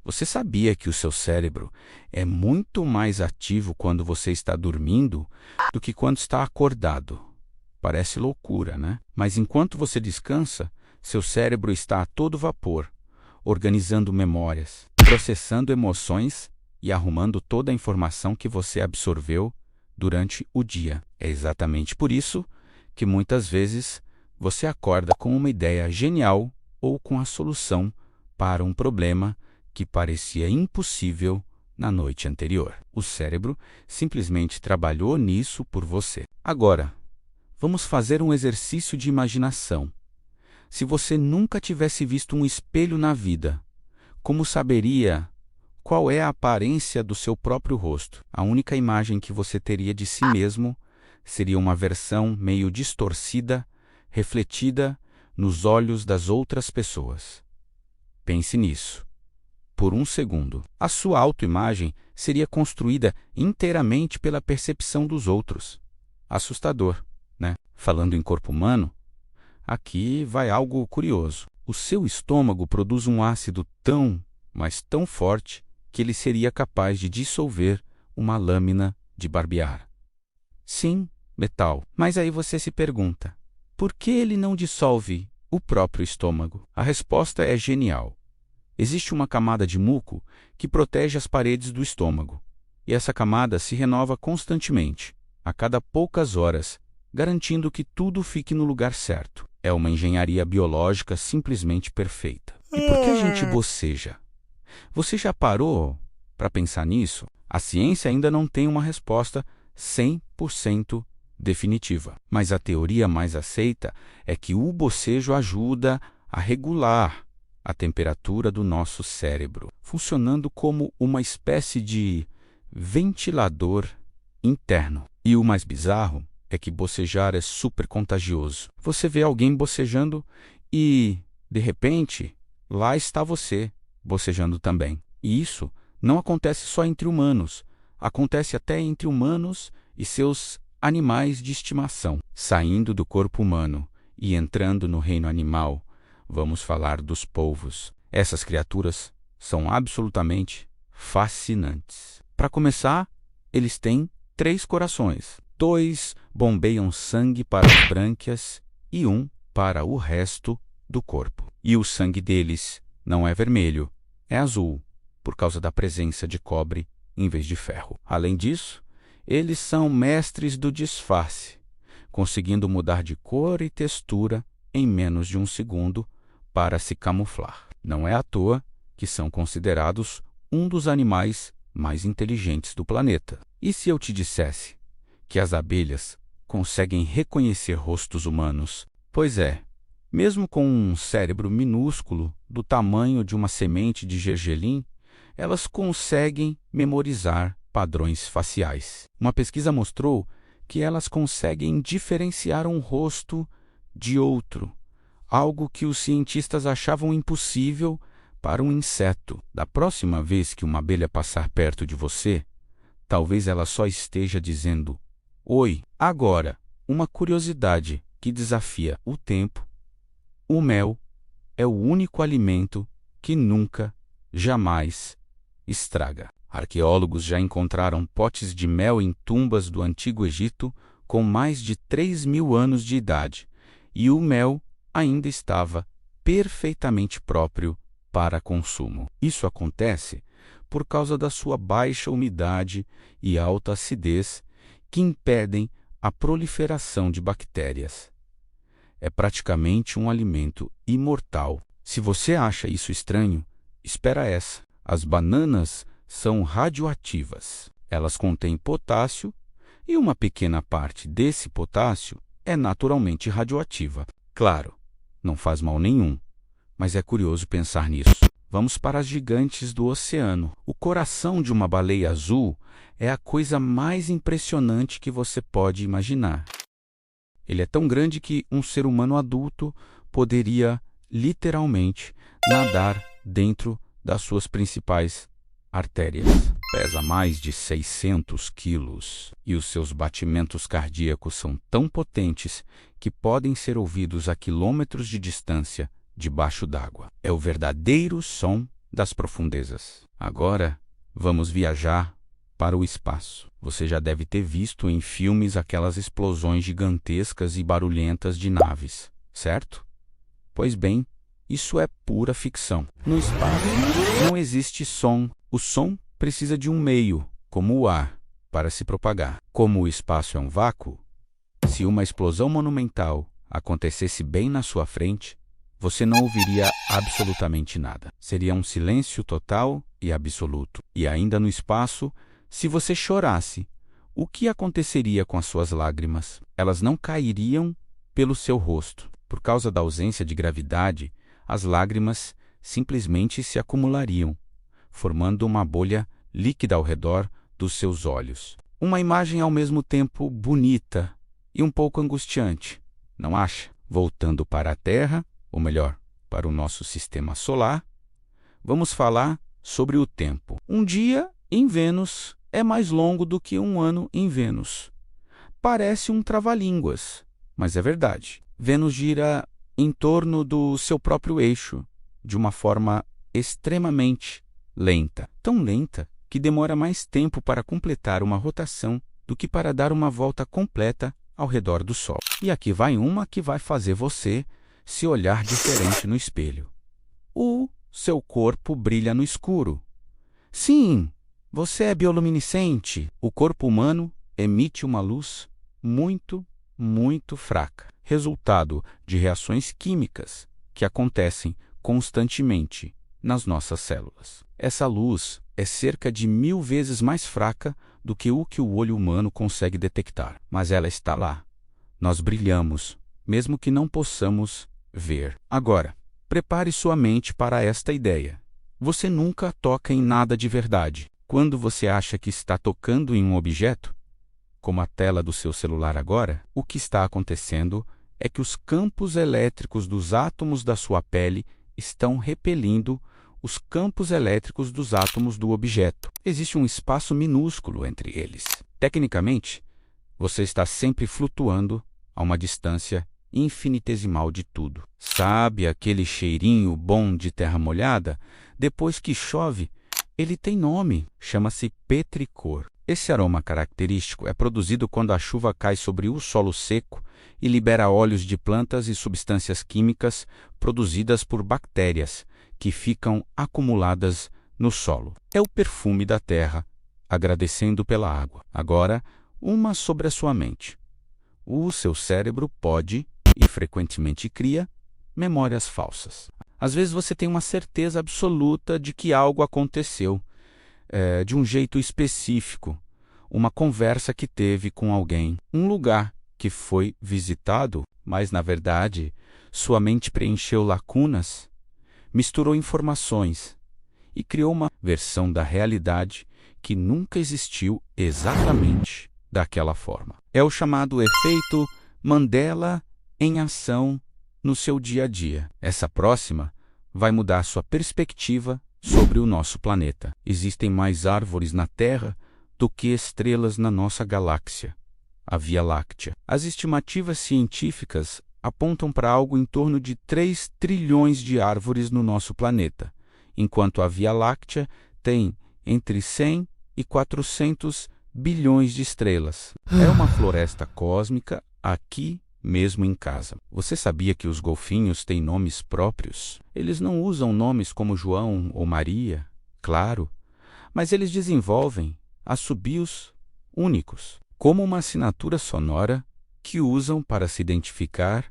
Você sabia que o seu cérebro é muito mais ativo quando você está dormindo do que quando está acordado? Parece loucura, né? Mas enquanto você descansa, seu cérebro está a todo vapor, organizando memórias, processando emoções e arrumando toda a informação que você absorveu durante o dia. É exatamente por isso que muitas vezes você acorda com uma ideia genial ou com a solução para um problema que parecia impossível na noite anterior. O cérebro simplesmente trabalhou nisso por você. Agora, vamos fazer um exercício de imaginação. Se você nunca tivesse visto um espelho na vida, como saberia qual é a aparência do seu próprio rosto? A única imagem que você teria de si mesmo seria uma versão meio distorcida, refletida nos olhos das outras pessoas. Pense nisso. Por um segundo, a sua autoimagem seria construída inteiramente pela percepção dos outros. Assustador, né? Falando em corpo humano, aqui vai algo curioso. O seu estômago produz um ácido mas tão forte, que ele seria capaz de dissolver uma lâmina de barbear. Sim, metal. Mas aí você se pergunta, por que ele não dissolve o próprio estômago? A resposta é genial. Existe uma camada de muco que protege as paredes do estômago, e essa camada se renova constantemente, a cada poucas horas, garantindo que tudo fique no lugar certo. É uma engenharia biológica simplesmente perfeita. E por que a gente boceja? Você já parou para pensar nisso? A ciência ainda não tem uma resposta 100% definitiva, mas a teoria mais aceita é que o bocejo ajuda a regular a temperatura do nosso cérebro, funcionando como uma espécie de ventilador interno. E o mais bizarro é que bocejar é super contagioso. Você vê alguém bocejando e, de repente, lá está você, bocejando também. E isso não acontece só entre humanos, acontece até entre humanos e seus animais de estimação. Saindo do corpo humano e entrando no reino animal, vamos falar dos polvos. Essas criaturas são absolutamente fascinantes. Para começar, eles têm 3 corações. 2 bombeiam sangue para as brânquias e 1 para o resto do corpo. E o sangue deles não é vermelho, é azul, por causa da presença de cobre em vez de ferro. Além disso, eles são mestres do disfarce, conseguindo mudar de cor e textura em menos de um segundo para se camuflar. Não é à toa que são considerados um dos animais mais inteligentes do planeta. E se eu te dissesse que as abelhas conseguem reconhecer rostos humanos? Pois é, mesmo com um cérebro minúsculo do tamanho de uma semente de gergelim, elas conseguem memorizar padrões faciais. Uma pesquisa mostrou que elas conseguem diferenciar um rosto de outro, algo que os cientistas achavam impossível para um inseto. Da próxima vez que uma abelha passar perto de você, talvez ela só esteja dizendo oi. Agora, uma curiosidade que desafia o tempo: o mel é o único alimento que nunca, jamais estraga. Arqueólogos já encontraram potes de mel em tumbas do Antigo Egito com mais de 3.000 anos de idade, e o mel ainda estava perfeitamente próprio para consumo. Isso acontece por causa da sua baixa umidade e alta acidez, que impedem a proliferação de bactérias. É praticamente um alimento imortal. Se você acha isso estranho, espera essa. As bananas são radioativas. Elas contêm potássio e uma pequena parte desse potássio é naturalmente radioativa. Claro, não faz mal nenhum, mas é curioso pensar nisso. Vamos para as gigantes do oceano. O coração de uma baleia azul é a coisa mais impressionante que você pode imaginar. Ele é tão grande que um ser humano adulto poderia, literalmente, nadar dentro das suas principais artérias. Pesa mais de 600 quilos e os seus batimentos cardíacos são tão potentes que podem ser ouvidos a quilômetros de distância debaixo d'água. É o verdadeiro som das profundezas. Agora, vamos viajar para o espaço. Você já deve ter visto em filmes aquelas explosões gigantescas e barulhentas de naves, certo? Pois bem, isso é pura ficção. No espaço, não existe som. O som precisa de um meio, como o ar, para se propagar. Como o espaço é um vácuo, se uma explosão monumental acontecesse bem na sua frente, você não ouviria absolutamente nada. Seria um silêncio total e absoluto. E ainda no espaço, se você chorasse, o que aconteceria com as suas lágrimas? Elas não cairiam pelo seu rosto. Por causa da ausência de gravidade, as lágrimas simplesmente se acumulariam, formando uma bolha líquida ao redor dos seus olhos. Uma imagem ao mesmo tempo bonita e um pouco angustiante, não acha? Voltando para a Terra, ou melhor, para o nosso sistema solar, vamos falar sobre o tempo. Um dia em Vênus é mais longo do que um ano em Vênus. Parece um trava-línguas, mas é verdade. Vênus gira em torno do seu próprio eixo, de uma forma extremamente lenta. Tão lenta que demora mais tempo para completar uma rotação do que para dar uma volta completa ao redor do Sol. E aqui vai uma que vai fazer você se olhar diferente no espelho. O seu corpo brilha no escuro. Sim, você é bioluminescente. O corpo humano emite uma luz muito, muito fraca, resultado de reações químicas que acontecem constantemente nas nossas células. Essa luz é cerca de 1000 vezes mais fraca do que o olho humano consegue detectar, mas ela está lá. Nós brilhamos, mesmo que não possamos ver. Agora, prepare sua mente para esta ideia. Você nunca toca em nada de verdade. Quando você acha que está tocando em um objeto, como a tela do seu celular agora, o que está acontecendo é que os campos elétricos dos átomos da sua pele estão repelindo os campos elétricos dos átomos do objeto. Existe um espaço minúsculo entre eles. Tecnicamente, você está sempre flutuando a uma distância infinitesimal de tudo. Sabe aquele cheirinho bom de terra molhada? Depois que chove, ele tem nome, chama-se petricor. Esse aroma característico é produzido quando a chuva cai sobre o solo seco e libera óleos de plantas e substâncias químicas produzidas por bactérias que ficam acumuladas no solo. É o perfume da terra, agradecendo pela água. Agora, uma sobre a sua mente. O seu cérebro pode, e frequentemente cria, memórias falsas. Às vezes você tem uma certeza absoluta de que algo aconteceu, de um jeito específico, uma conversa que teve com alguém, um lugar que foi visitado, mas na verdade sua mente preencheu lacunas, misturou informações e criou uma versão da realidade que nunca existiu exatamente daquela forma. É o chamado efeito Mandela em ação no seu dia a dia. Essa próxima vai mudar sua perspectiva sobre o nosso planeta. Existem mais árvores na Terra do que estrelas na nossa galáxia, a Via Láctea. As estimativas científicas apontam para algo em torno de 3 trilhões de árvores no nosso planeta, enquanto a Via Láctea tem entre 100 e 400 bilhões de estrelas. É uma floresta cósmica aqui mesmo em casa. Você sabia que os golfinhos têm nomes próprios? Eles não usam nomes como João ou Maria, claro, mas eles desenvolvem assobios únicos, como uma assinatura sonora que usam para se identificar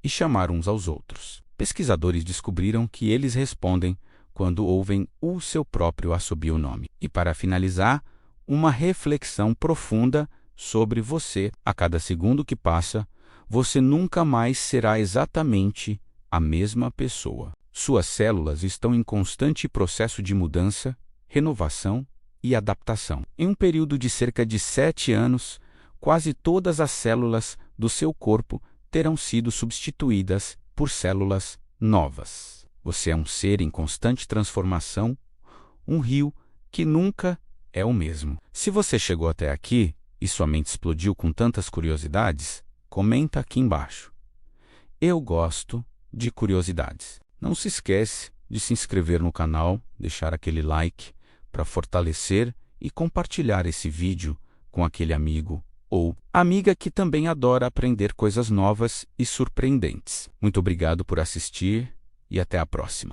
e chamar uns aos outros. Pesquisadores descobriram que eles respondem quando ouvem o seu próprio assobio-nome. E para finalizar, uma reflexão profunda sobre você. A cada segundo que passa, você nunca mais será exatamente a mesma pessoa. Suas células estão em constante processo de mudança, renovação e adaptação. Em um período de cerca de 7 anos, quase todas as células do seu corpo terão sido substituídas por células novas. Você é um ser em constante transformação, um rio que nunca é o mesmo. Se você chegou até aqui e sua mente explodiu com tantas curiosidades, comenta aqui embaixo. Eu gosto de curiosidades. Não se esquece de se inscrever no canal, deixar aquele like para fortalecer e compartilhar esse vídeo com aquele amigo ou amiga que também adora aprender coisas novas e surpreendentes. Muito obrigado por assistir e até a próxima.